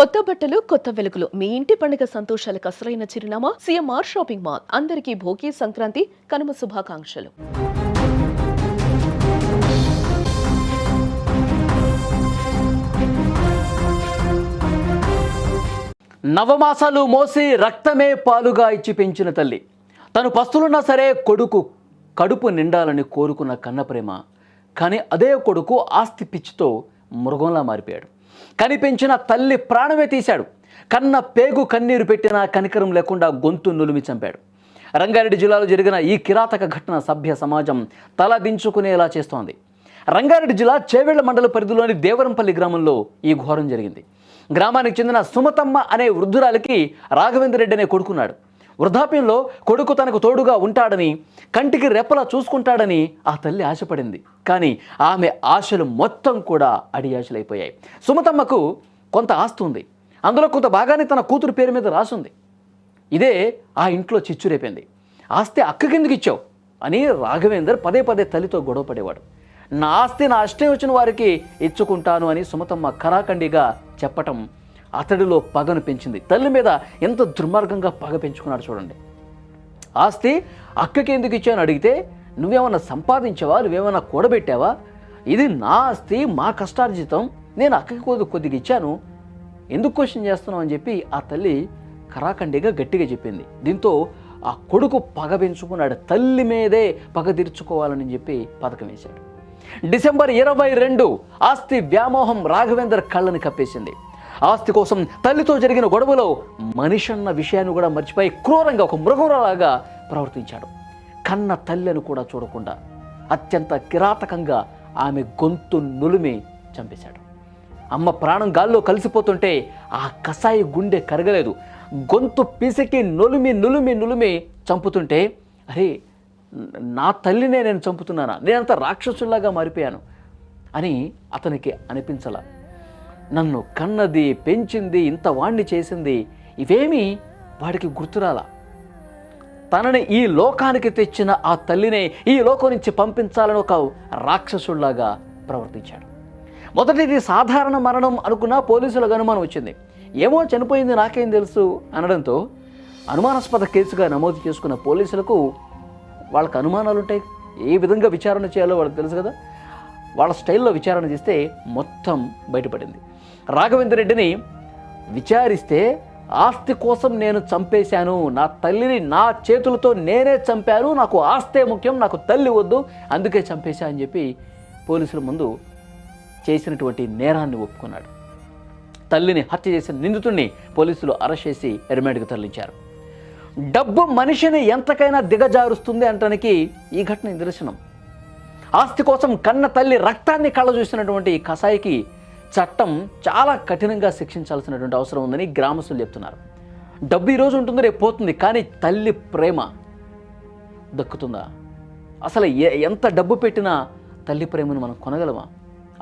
కొత్త బట్టలు, కొత్త వెలుగులు. మీ ఇంటి పండుగ సంతోషాలకు అసలైన చిరునామా సిఎంఆర్ షాపింగ్ మాల్. అందరికీ భోగి, సంక్రాంతి, కనుమ శుభాకాంక్షలు. నవమాసాలు మోసి రక్తమే పాలుగా ఇచ్చి పెంచిన తల్లి, తను పస్తులున్నా సరే కొడుకు కడుపు నిండాలని కోరుకున్న కన్నప్రేమ. కానీ అదే కొడుకు ఆస్తి పిచ్చితో మృగంలా మారిపోయాడు. కనిపెంచిన తల్లి ప్రాణమే తీశాడు. కన్న పేగు కన్నీరు పెట్టినా కనికరం లేకుండా గొంతు నులిమి చంపాడు. రంగారెడ్డి జిల్లాలో జరిగిన ఈ కిరాతక ఘటన సభ్య సమాజం తలదించుకునేలా చేస్తోంది. రంగారెడ్డి జిల్లా చేవెళ్ల మండల పరిధిలోని దేవరంపల్లి గ్రామంలో ఈ ఘోరం జరిగింది. గ్రామానికి చెందిన సుమతమ్మ అనే వృద్ధురాలికి రాఘవేంద్ర రెడ్డి అనే కొడుకున్నాడు. వృద్ధాప్యంలో కొడుకు తనకు తోడుగా ఉంటాడని, కంటికి రెప్పలా చూసుకుంటాడని ఆ తల్లి ఆశపడింది. కానీ ఆమె ఆశలు మొత్తం కూడా అడియాశలైపోయాయి. సుమతమ్మకు కొంత ఆస్తి ఉంది. అందులో కొంత భాగాన్ని తన కూతురు పేరు మీద రాసుంది. ఇదే ఆ ఇంట్లో చిచ్చురేపింది. ఆస్తి అక్కకెందుకు ఇచ్చావు అని రాఘవేందర్ పదే పదే తల్లితో గొడవ పడేవాడు. నా ఆస్తి నా అష్టం వచ్చిన వారికి ఇచ్చుకుంటాను అని సుమతమ్మ ఖరాఖండిగా చెప్పటం అతడిలో పగను పెంచింది. తల్లి మీద ఎంత దుర్మార్గంగా పగ పెంచుకున్నాడు చూడండి. ఆస్తి అక్కకి ఎందుకు ఇచ్చావని అడిగితే, నువ్వేమన్నా సంపాదించావా, నువ్వేమన్నా కూడబెట్టావా, ఇది నా ఆస్తి, మా కష్టార్జితం, నేను అక్కకి కొద్దిగా ఇచ్చాను, ఎందుకు క్వశ్చన్ చేస్తున్నావు అని చెప్పి ఆ తల్లి ఖరాఖండిగా గట్టిగా చెప్పింది. దీంతో ఆ కొడుకు పగ పెంచుకున్నాడు. తల్లి మీదే పగ తీర్చుకోవాలని చెప్పి పథకం వేశాడు. డిసెంబర్ 22 ఆస్తి వ్యామోహం రాఘవేందర్ కళ్ళని కప్పేసింది. ఆస్తి కోసం తల్లితో జరిగిన గొడవలో మనిషి అన్న విషయాన్ని కూడా మర్చిపోయి క్రూరంగా ఒక మృగంలాగా ప్రవర్తించాడు. కన్న తల్లిని కూడా చూడకుండా అత్యంత కిరాతకంగా ఆమె గొంతు నులిమి చంపేశాడు. అమ్మ ప్రాణం గాల్లో కలిసిపోతుంటే ఆ కసాయి గుండె కరగలేదు. గొంతు పిసికి నులిమి నులిమి నులిమి చంపుతుంటే, అరే నా తల్లినే నేను చంపుతున్నానా, నేనంత రాక్షసుల్లాగా మారిపోయాను అని అతనికి అనిపించాల. నన్ను కన్నది, పెంచింది, ఇంత వాణ్ణి చేసింది, ఇవేమీ వాడికి గుర్తురాలా. తనని ఈ లోకానికి తెచ్చిన ఆ తల్లినే ఈ లోకం నుంచి పంపించాలని ఒక రాక్షసుల్లాగా ప్రవర్తించాడు. మొదటిది సాధారణ మరణం అనుకున్న పోలీసులకు అనుమానం వచ్చింది. ఏమో చనిపోయింది, నాకేం తెలుసు అనడంతో అనుమానాస్పద కేసుగా నమోదు చేసుకున్న పోలీసులకు వాళ్ళకి అనుమానాలు ఉంటాయి. ఏ విధంగా విచారణ చేయాలో వాళ్ళకి తెలుసు కదా. వాళ్ళ స్టైల్లో విచారణ చేస్తే మొత్తం బయటపడింది. రాఘవేంద్ర రెడ్డిని విచారిస్తే, ఆస్తి కోసం నేను చంపేశాను, నా తల్లిని నా చేతులతో నేనే చంపాను, నాకు ఆస్తే ముఖ్యం, నాకు తల్లి వద్దు, అందుకే చంపేశా అని చెప్పి పోలీసుల ముందు చేసినటువంటి నేరాన్ని ఒప్పుకున్నాడు. తల్లిని హత్య చేసిన నిందితుడిని పోలీసులు అరెస్ట్ చేసి రిమాండ్కి తరలించారు. డబ్బు మనిషిని ఎంతకైనా దిగజారుస్తుంది అనటానికి ఈ ఘటన నిదర్శనం. ఆస్తి కోసం కన్న తల్లి రక్తాన్ని కళ్ళ చూసినటువంటి కసాయికి చట్టం చాలా కఠినంగా శిక్షించాల్సినటువంటి అవసరం ఉందని గ్రామస్తులు చెప్తున్నారు. డబ్బు ఈరోజు ఉంటుంది, రేపు పోతుంది, కానీ తల్లి ప్రేమ దక్కుతుందా? అసలు ఎంత డబ్బు పెట్టినా తల్లి ప్రేమను మనం కొనగలమా?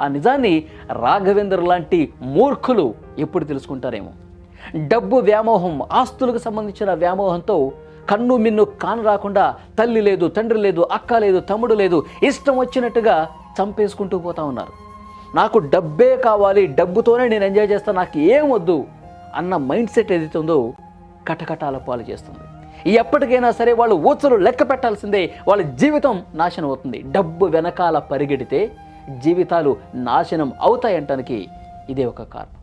ఆ నిజాన్ని రాఘవేందర్ లాంటి మూర్ఖులు ఎప్పుడు తెలుసుకుంటారేమో. డబ్బు వ్యామోహం, ఆస్తులకు సంబంధించిన వ్యామోహంతో కన్ను మిన్ను కాను రాకుండా తల్లి లేదు, తండ్రి లేదు, అక్క లేదు, తమ్ముడు లేదు, ఇష్టం వచ్చినట్టుగా చంపేసుకుంటూ పోతా ఉన్నారు. నాకు డబ్బే కావాలి, డబ్బుతోనే నేను ఎంజాయ్ చేస్తాను, నాకు ఏం వద్దు అన్న మైండ్ సెట్ ఏదైతే ఉందో కటకటాల పాలు చేస్తుంది. ఎప్పటికైనా సరే వాళ్ళు ఊచలు లెక్క పెట్టాల్సిందే, వాళ్ళ జీవితం నాశనం అవుతుంది. డబ్బు వెనకాల పరిగెడితే జీవితాలు నాశనం అవుతాయంటానికి ఇదే ఒక కారణం.